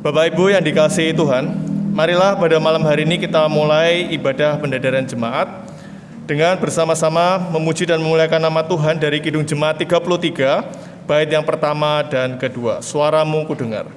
Bapak Ibu yang dikasihi Tuhan, marilah pada malam hari ini kita mulai ibadah pendadaran jemaat dengan bersama-sama memuji dan memuliakan nama Tuhan dari Kidung Jemaat 33, bait yang pertama dan kedua. Suaramu kudengar.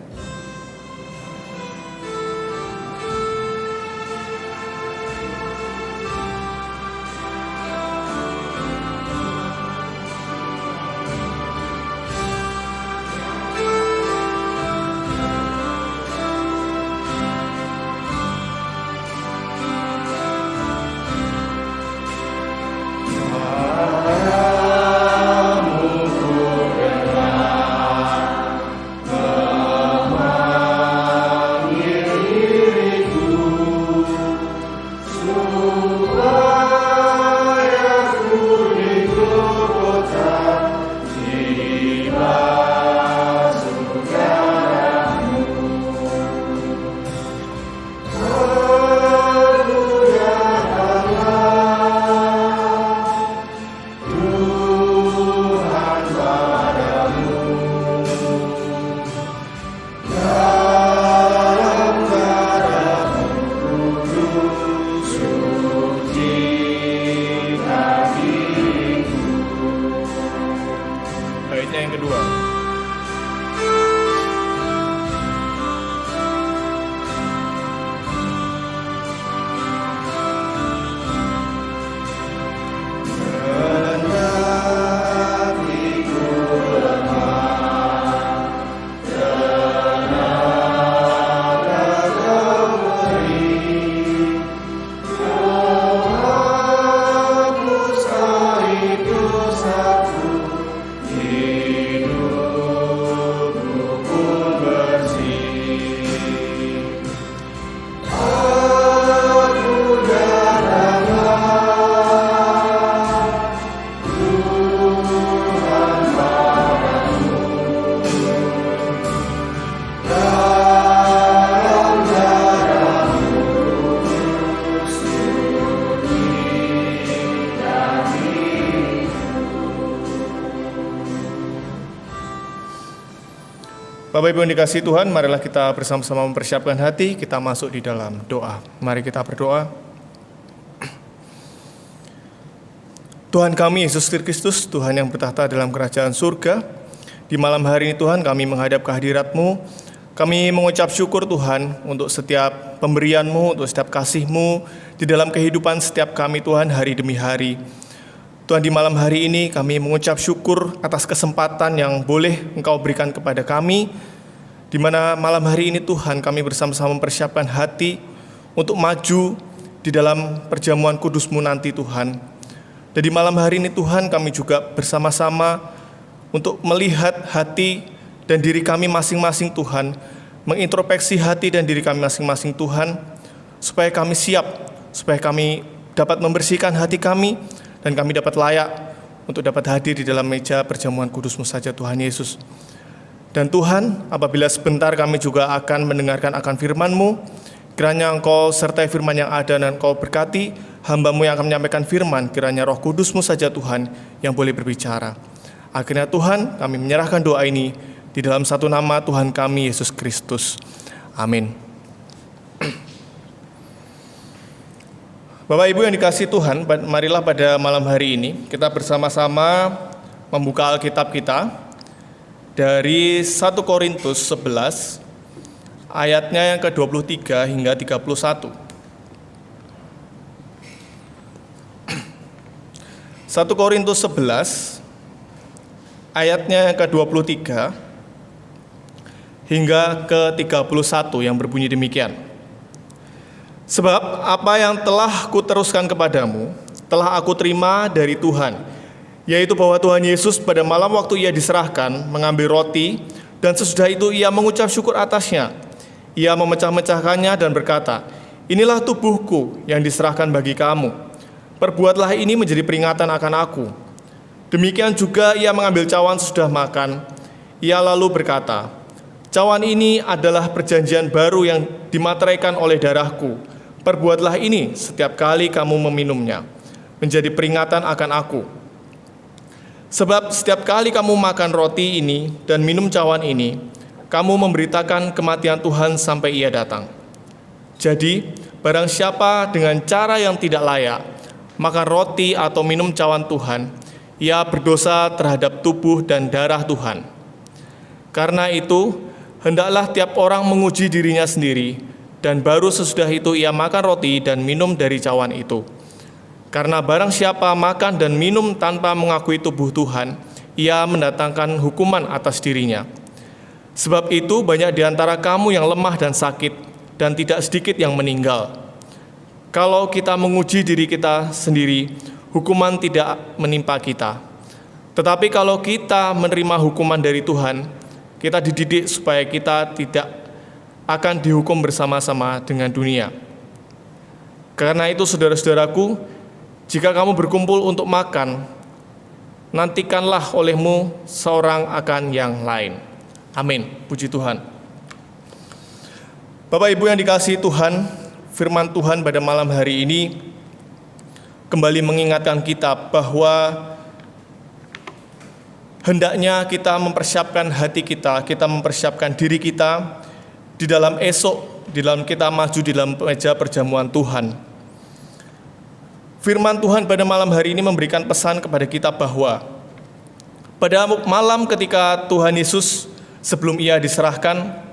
Bapak Ibu yang dikasihi Tuhan, marilah kita bersama-sama mempersiapkan hati, kita masuk di dalam doa. Mari kita berdoa. Tuhan kami, Yesus Kristus, Tuhan yang bertahta dalam kerajaan surga, di malam hari ini Tuhan kami menghadap kehadirat-Mu, kami mengucap syukur Tuhan untuk setiap pemberian-Mu, untuk setiap kasih-Mu di dalam kehidupan setiap kami Tuhan hari demi hari. Tuhan, di malam hari ini kami mengucap syukur atas kesempatan yang boleh Engkau berikan kepada kami, di mana malam hari ini Tuhan kami bersama-sama mempersiapkan hati untuk maju di dalam perjamuan kudus-Mu nanti Tuhan. Dan di malam hari ini Tuhan kami juga bersama-sama untuk melihat hati dan diri kami masing-masing Tuhan, mengintrospeksi hati dan diri kami masing-masing Tuhan, supaya kami siap, supaya kami dapat membersihkan hati kami, dan kami dapat layak untuk dapat hadir di dalam meja perjamuan kudus-Mu saja Tuhan Yesus. Dan Tuhan, apabila sebentar kami juga akan mendengarkan akan firman-Mu, kiranya Engkau sertai firman yang ada dan Engkau berkati hamba-Mu yang akan menyampaikan firman, kiranya Roh Kudus-Mu saja Tuhan yang boleh berbicara. Akhirnya Tuhan, kami menyerahkan doa ini di dalam satu nama Tuhan kami, Yesus Kristus. Amin. Bapak Ibu yang dikasihi Tuhan, marilah pada malam hari ini kita bersama-sama membuka Alkitab kita dari 1 Korintus 11 ayatnya yang ke-23 hingga 31. 1 Korintus 11 ayatnya yang ke-23 hingga ke-31 yang berbunyi demikian. Sebab apa yang telah kuteruskan kepadamu, telah aku terima dari Tuhan, yaitu bahwa Tuhan Yesus pada malam waktu ia diserahkan, mengambil roti, dan sesudah itu ia mengucap syukur atasnya. Ia memecah-mecahkannya dan berkata, inilah tubuhku yang diserahkan bagi kamu. Perbuatlah ini menjadi peringatan akan aku. Demikian juga ia mengambil cawan sesudah makan. Ia lalu berkata, cawan ini adalah perjanjian baru yang dimateraikan oleh darahku. Perbuatlah ini setiap kali kamu meminumnya, menjadi peringatan akan aku. Sebab setiap kali kamu makan roti ini dan minum cawan ini, kamu memberitakan kematian Tuhan sampai Ia datang. Jadi, barang siapa dengan cara yang tidak layak makan roti atau minum cawan Tuhan, ia berdosa terhadap tubuh dan darah Tuhan. Karena itu, hendaklah tiap orang menguji dirinya sendiri, dan baru sesudah itu ia makan roti dan minum dari cawan itu. Karena barang siapa makan dan minum tanpa mengakui tubuh Tuhan, ia mendatangkan hukuman atas dirinya. Sebab itu banyak di antara kamu yang lemah dan sakit, dan tidak sedikit yang meninggal. Kalau kita menguji diri kita sendiri, hukuman tidak menimpa kita. Tetapi kalau kita menerima hukuman dari Tuhan, kita dididik supaya kita tidak akan dihukum bersama-sama dengan dunia. Karena itu saudara-saudaraku, jika kamu berkumpul untuk makan, nantikanlah olehmu seorang akan yang lain. Amin. Puji Tuhan. Bapak Ibu yang dikasihi Tuhan, firman Tuhan pada malam hari ini kembali mengingatkan kita bahwa hendaknya kita mempersiapkan hati kita mempersiapkan diri kita di dalam esok, di dalam kita maju di dalam meja perjamuan Tuhan. Firman Tuhan pada malam hari ini memberikan pesan kepada kita bahwa pada malam ketika Tuhan Yesus sebelum Ia diserahkan,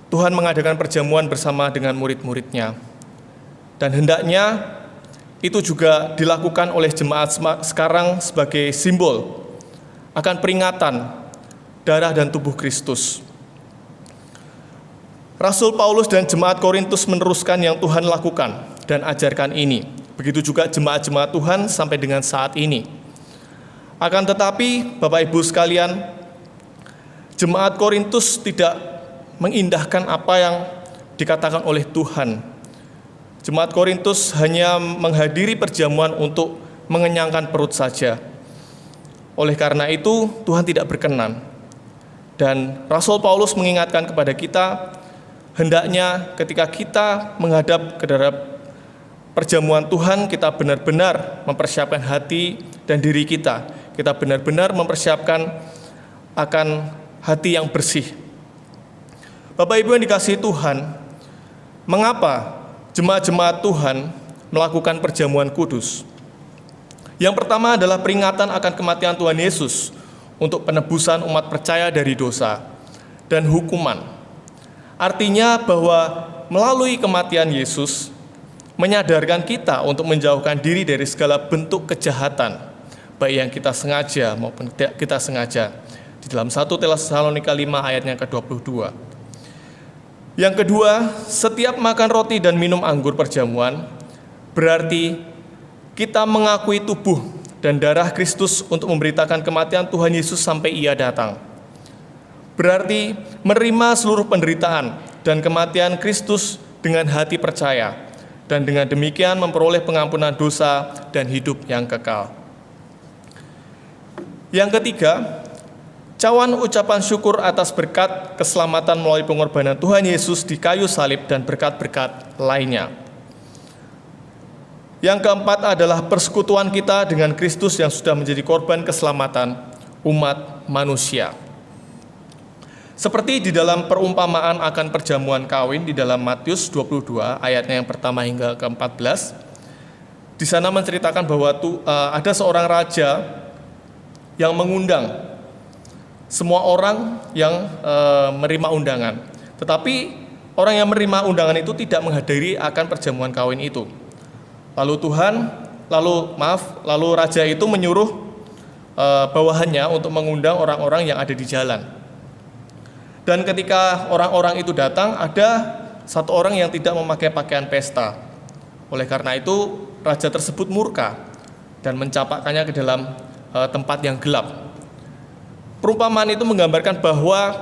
Tuhan mengadakan perjamuan bersama dengan murid-muridnya. Dan hendaknya itu juga dilakukan oleh jemaat sekarang sebagai simbol akan peringatan darah dan tubuh Kristus. Rasul Paulus dan jemaat Korintus meneruskan yang Tuhan lakukan dan ajarkan ini. Begitu juga jemaat-jemaat Tuhan sampai dengan saat ini. Akan tetapi, Bapak Ibu sekalian, jemaat Korintus tidak mengindahkan apa yang dikatakan oleh Tuhan. Jemaat Korintus hanya menghadiri perjamuan untuk mengenyangkan perut saja. Oleh karena itu, Tuhan tidak berkenan. Dan Rasul Paulus mengingatkan kepada kita, hendaknya ketika kita menghadap ke dalam perjamuan Tuhan, kita benar-benar mempersiapkan hati dan diri kita. Kita benar-benar mempersiapkan akan hati yang bersih. Bapak Ibu yang dikasihi Tuhan, mengapa jemaat-jemaat Tuhan melakukan perjamuan kudus? Yang pertama adalah peringatan akan kematian Tuhan Yesus untuk penebusan umat percaya dari dosa dan hukuman. Artinya bahwa melalui kematian Yesus menyadarkan kita untuk menjauhkan diri dari segala bentuk kejahatan, baik yang kita sengaja maupun tidak kita sengaja. Di dalam 1 Tesalonika 5 ayatnya ke-22. Yang kedua, setiap makan roti dan minum anggur perjamuan berarti kita mengakui tubuh dan darah Kristus untuk memberitakan kematian Tuhan Yesus sampai Ia datang. Berarti menerima seluruh penderitaan dan kematian Kristus dengan hati percaya, dan dengan demikian memperoleh pengampunan dosa dan hidup yang kekal. Yang ketiga, cawan ucapan syukur atas berkat keselamatan melalui pengorbanan Tuhan Yesus di kayu salib dan berkat-berkat lainnya. Yang keempat adalah persekutuan kita dengan Kristus yang sudah menjadi korban keselamatan umat manusia. Seperti di dalam perumpamaan akan perjamuan kawin di dalam Matius 22 ayatnya yang pertama hingga ke-14. Di sana menceritakan bahwa ada seorang raja yang mengundang semua orang yang menerima undangan. Tetapi orang yang menerima undangan itu tidak menghadiri akan perjamuan kawin itu. Lalu raja itu menyuruh bawahannya untuk mengundang orang-orang yang ada di jalan. Dan ketika orang-orang itu datang, ada satu orang yang tidak memakai pakaian pesta. Oleh karena itu, raja tersebut murka dan mencapakkannya ke dalam tempat yang gelap. Perumpamaan itu menggambarkan bahwa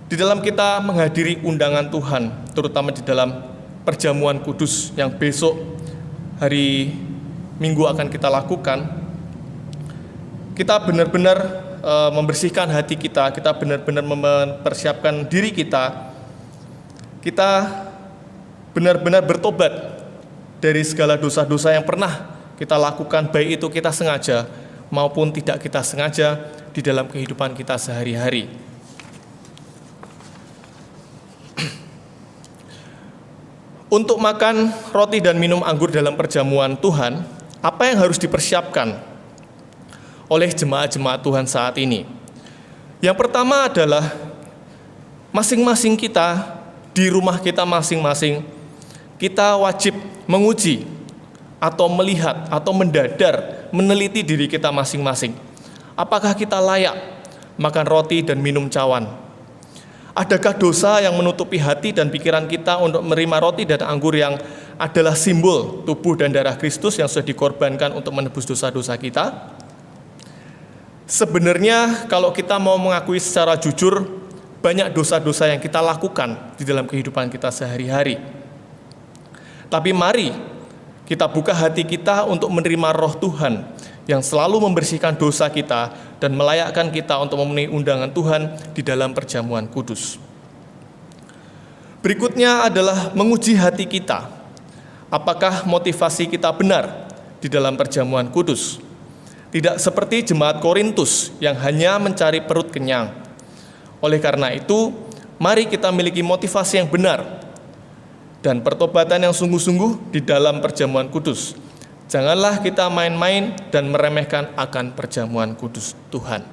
di dalam kita menghadiri undangan Tuhan, terutama di dalam perjamuan kudus yang besok hari Minggu akan kita lakukan, kita benar-benar membersihkan hati kita benar-benar mempersiapkan diri kita benar-benar bertobat dari segala dosa-dosa yang pernah kita lakukan, baik itu kita sengaja maupun tidak kita sengaja di dalam kehidupan kita sehari-hari. Untuk makan roti dan minum anggur dalam perjamuan Tuhan, apa yang harus dipersiapkan oleh jemaat-jemaat Tuhan saat ini? Yang pertama adalah masing-masing kita di rumah kita masing-masing, kita wajib menguji atau melihat atau mendadar, meneliti diri kita masing-masing. Apakah kita layak makan roti dan minum cawan? Adakah dosa yang menutupi hati dan pikiran kita untuk menerima roti dan anggur yang adalah simbol tubuh dan darah Kristus yang sudah dikorbankan untuk menebus dosa-dosa kita? Sebenarnya kalau kita mau mengakui secara jujur, banyak dosa-dosa yang kita lakukan di dalam kehidupan kita sehari-hari. Tapi mari kita buka hati kita untuk menerima roh Tuhan yang selalu membersihkan dosa kita dan melayakkan kita untuk memenuhi undangan Tuhan di dalam perjamuan kudus. Berikutnya adalah menguji hati kita. Apakah motivasi kita benar di dalam perjamuan kudus? Tidak seperti jemaat Korintus yang hanya mencari perut kenyang. Oleh karena itu, mari kita miliki motivasi yang benar dan pertobatan yang sungguh-sungguh di dalam perjamuan kudus. Janganlah kita main-main dan meremehkan akan perjamuan kudus Tuhan.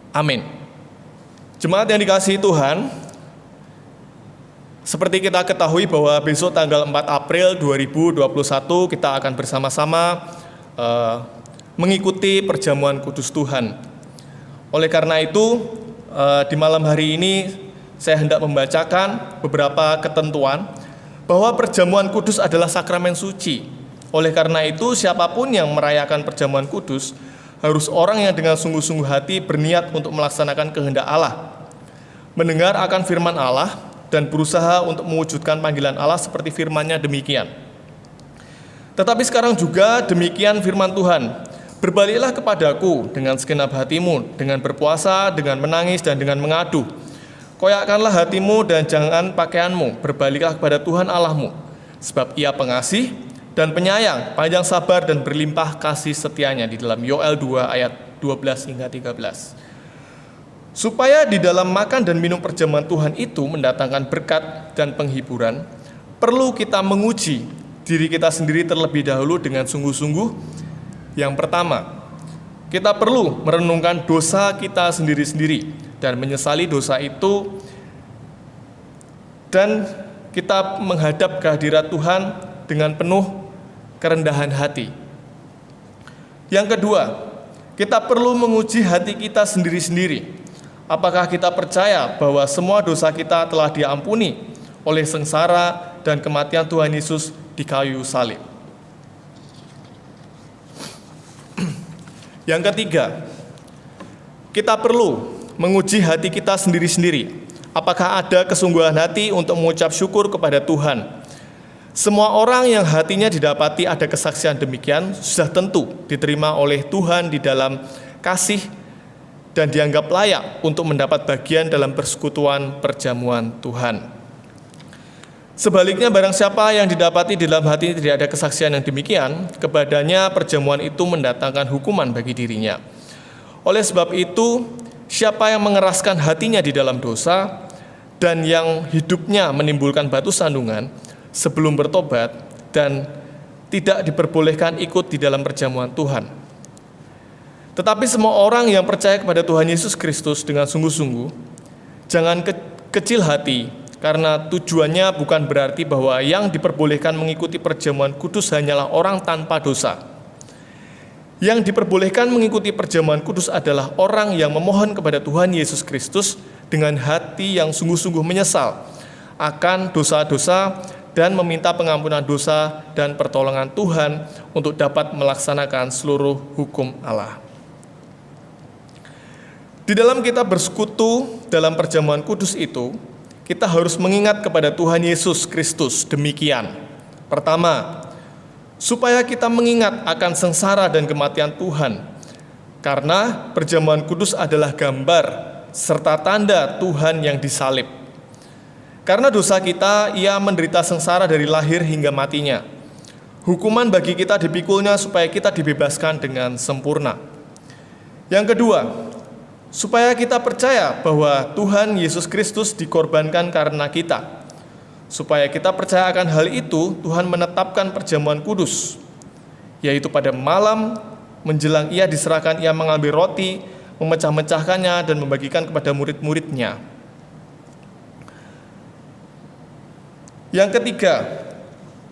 Amin. Jemaat yang dikasihi Tuhan, seperti kita ketahui bahwa besok tanggal 4 April 2021 kita akan bersama-sama mengikuti perjamuan kudus Tuhan. Oleh karena itu, di malam hari ini saya hendak membacakan beberapa ketentuan bahwa perjamuan kudus adalah sakramen suci. Oleh karena itu, siapapun yang merayakan perjamuan kudus harus orang yang dengan sungguh-sungguh hati berniat untuk melaksanakan kehendak Allah, mendengar akan firman Allah, dan berusaha untuk mewujudkan panggilan Allah seperti firman-Nya demikian. Tetapi sekarang juga demikian firman Tuhan, berbaliklah kepadaku dengan segenap hatimu, dengan berpuasa, dengan menangis, dan dengan mengadu. Koyakkanlah hatimu dan jangan pakaianmu, berbaliklah kepada Tuhan Allahmu, sebab Ia pengasih dan penyayang, panjang sabar dan berlimpah kasih setianya, di dalam Yoel 2 ayat 12 hingga 13. Supaya di dalam makan dan minum perjamuan Tuhan itu mendatangkan berkat dan penghiburan, perlu kita menguji diri kita sendiri terlebih dahulu dengan sungguh-sungguh. Yang pertama, kita perlu merenungkan dosa kita sendiri-sendiri dan menyesali dosa itu, dan kita menghadap kehadirat Tuhan dengan penuh kerendahan hati. Yang kedua, kita perlu menguji hati kita sendiri-sendiri. Apakah kita percaya bahwa semua dosa kita telah diampuni oleh sengsara dan kematian Tuhan Yesus di kayu salib? Yang ketiga, kita perlu menguji hati kita sendiri-sendiri. Apakah ada kesungguhan hati untuk mengucap syukur kepada Tuhan? Semua orang yang hatinya didapati ada kesaksian demikian sudah tentu diterima oleh Tuhan di dalam kasih dan dianggap layak untuk mendapat bagian dalam persekutuan perjamuan Tuhan. Sebaliknya, barang siapa yang didapati di dalam hati tidak ada kesaksian yang demikian, kepadanya perjamuan itu mendatangkan hukuman bagi dirinya. Oleh sebab itu, siapa yang mengeraskan hatinya di dalam dosa dan yang hidupnya menimbulkan batu sandungan sebelum bertobat dan tidak diperbolehkan ikut di dalam perjamuan Tuhan. Tetapi semua orang yang percaya kepada Tuhan Yesus Kristus dengan sungguh-sungguh, jangan kecil hati, karena tujuannya bukan berarti bahwa yang diperbolehkan mengikuti perjamuan kudus hanyalah orang tanpa dosa. Yang diperbolehkan mengikuti perjamuan kudus adalah orang yang memohon kepada Tuhan Yesus Kristus dengan hati yang sungguh-sungguh menyesal akan dosa-dosa dan meminta pengampunan dosa dan pertolongan Tuhan untuk dapat melaksanakan seluruh hukum Allah. Di dalam kita bersekutu dalam perjamuan kudus itu, kita harus mengingat kepada Tuhan Yesus Kristus demikian. Pertama, supaya kita mengingat akan sengsara dan kematian Tuhan, karena perjamuan kudus adalah gambar serta tanda Tuhan yang disalib. Karena dosa kita, Ia menderita sengsara dari lahir hingga matinya. Hukuman bagi kita dipikulnya supaya kita dibebaskan dengan sempurna. Yang kedua, supaya kita percaya bahwa Tuhan Yesus Kristus dikorbankan karena kita, Supaya kita percaya akan hal itu, Tuhan menetapkan perjamuan kudus, yaitu pada malam menjelang ia diserahkan, ia mengambil roti, memecah-mecahkannya dan membagikan kepada murid-muridnya. Yang ketiga,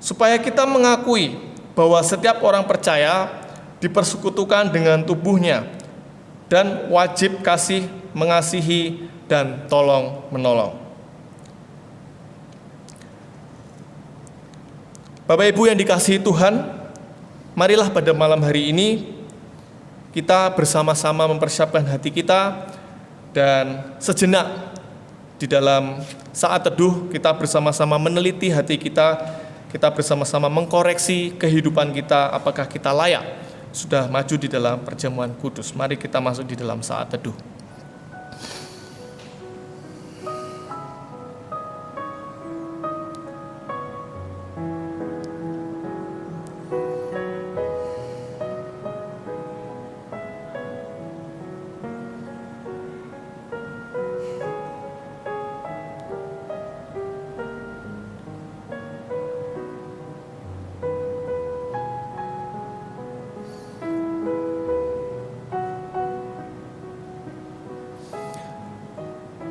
supaya kita mengakui bahwa setiap orang percaya dipersekutukan dengan tubuhnya dan wajib kasih, mengasihi, dan tolong-menolong. Bapak Ibu yang dikasihi Tuhan, marilah pada malam hari ini kita bersama-sama mempersiapkan hati kita dan sejenak di dalam saat teduh kita bersama-sama meneliti hati kita bersama-sama mengkoreksi kehidupan kita, apakah kita layak sudah maju di dalam perjamuan kudus. Mari kita masuk di dalam saat teduh.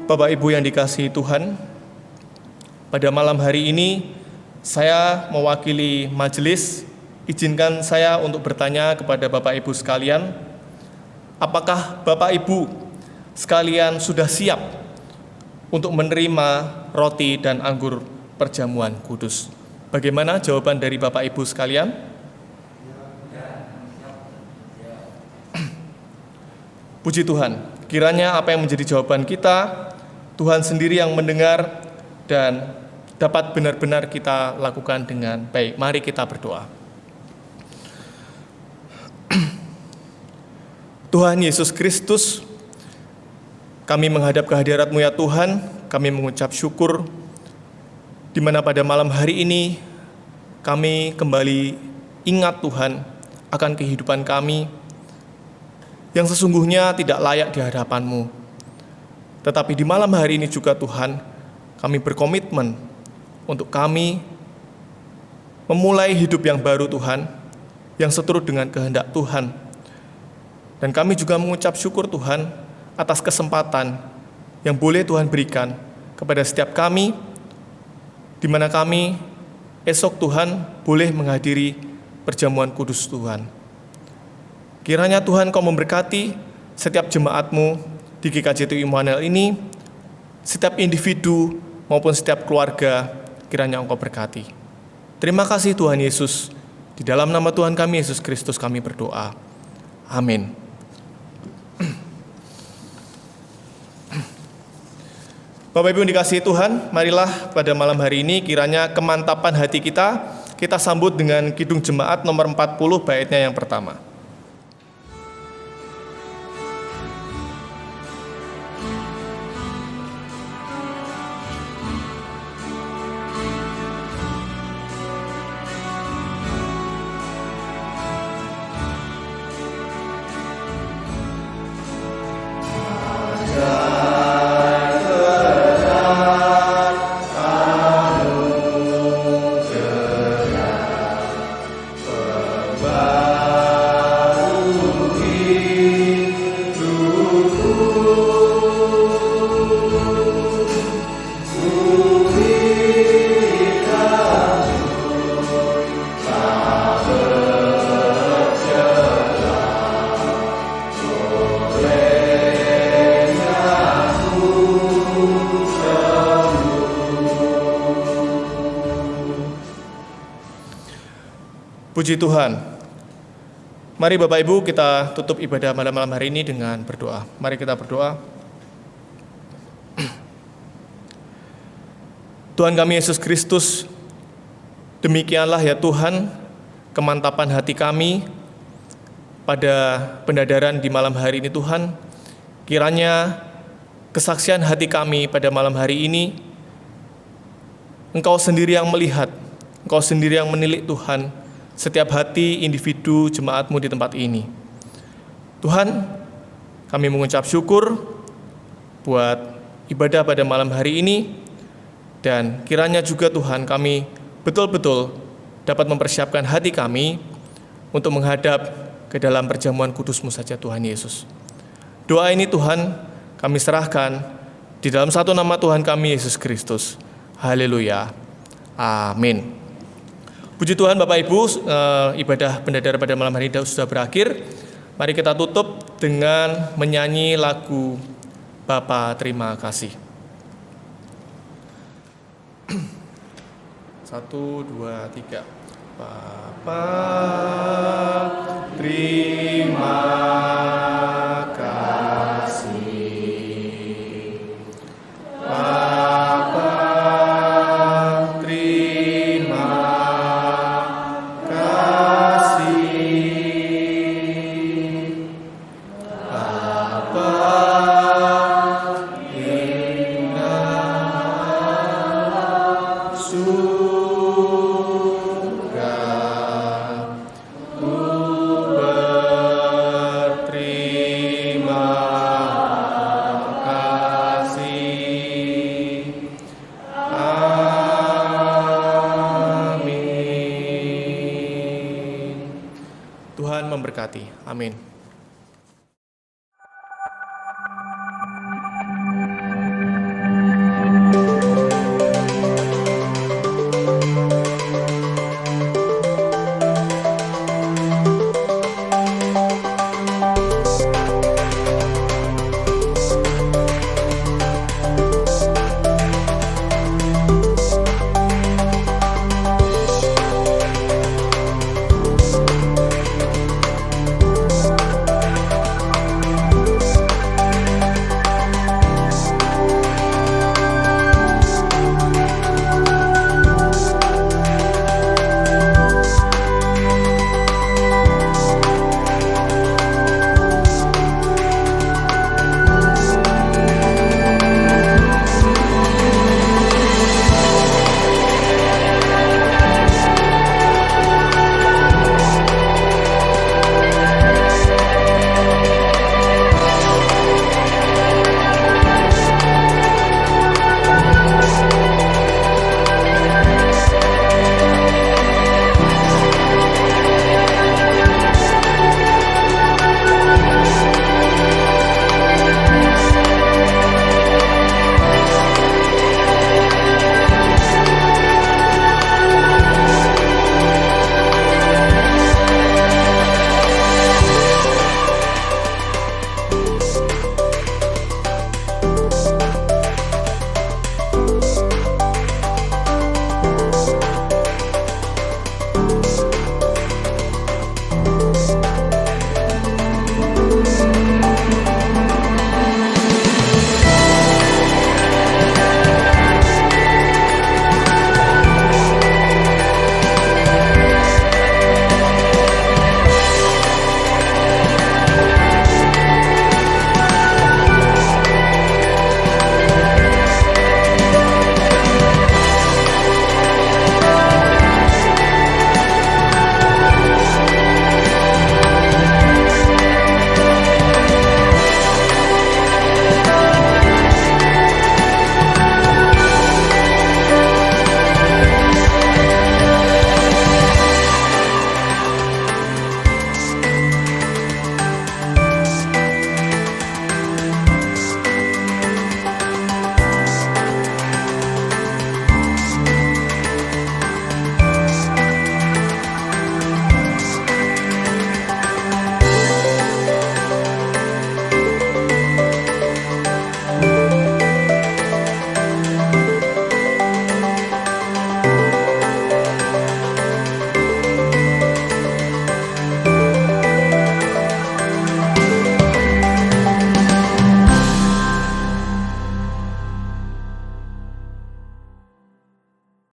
Bapak Ibu yang dikasihi Tuhan, pada malam hari ini saya mewakili majelis, izinkan saya untuk bertanya kepada Bapak Ibu sekalian, apakah Bapak Ibu sekalian sudah siap untuk menerima roti dan anggur perjamuan kudus? Bagaimana jawaban dari Bapak Ibu sekalian? Puji Tuhan, kiranya apa yang menjadi jawaban kita, Tuhan sendiri yang mendengar dan dapat benar-benar kita lakukan dengan baik. Mari kita berdoa. Tuhan Yesus Kristus, kami menghadap kehadirat-Mu ya Tuhan, kami mengucap syukur, di mana pada malam hari ini kami kembali ingat Tuhan akan kehidupan kami yang sesungguhnya tidak layak di hadapan-Mu. Tetapi di malam hari ini juga Tuhan, kami berkomitmen untuk kami memulai hidup yang baru Tuhan, yang seturut dengan kehendak Tuhan. Dan kami juga mengucap syukur Tuhan atas kesempatan yang boleh Tuhan berikan kepada setiap kami, di mana kami esok Tuhan boleh menghadiri perjamuan kudus Tuhan. Kiranya Tuhan Kau memberkati setiap jemaat-Mu di GKJ Immanuel ini, setiap individu maupun setiap keluarga, kiranya Engkau berkati. Terima kasih Tuhan Yesus, di dalam nama Tuhan kami Yesus Kristus kami berdoa. Amin. Bapak Ibu yang dikasihi Tuhan, marilah pada malam hari ini kiranya kemantapan hati kita sambut dengan Kidung Jemaat nomor 40 baitnya yang pertama. Puji Tuhan. Mari Bapak Ibu kita tutup ibadah pada malam hari ini dengan berdoa. Mari kita berdoa. Tuhan kami Yesus Kristus, demikianlah ya Tuhan kemantapan hati kami pada pendadaran di malam hari ini Tuhan. Kiranya kesaksian hati kami pada malam hari ini, Engkau sendiri yang melihat, Engkau sendiri yang menilik Tuhan, setiap hati individu jemaat-Mu di tempat ini. Tuhan, kami mengucap syukur buat ibadah pada malam hari ini, Dan kiranya juga Tuhan kami betul-betul dapat mempersiapkan hati kami untuk menghadap ke dalam perjamuan kudus-Mu saja Tuhan Yesus. Doa ini Tuhan kami serahkan di dalam satu nama Tuhan kami Yesus Kristus. Haleluya. Amin. Puji Tuhan Bapak Ibu, ibadah pendadar pada malam hari ini sudah berakhir. Mari kita tutup dengan menyanyi lagu Bapa Terima Kasih. 1, 2, 3. Bapa terima kasih. Bapa terima kasih. Bapa indah surga, ku berterima kasih. Amin. Tuhan memberkati. Amin.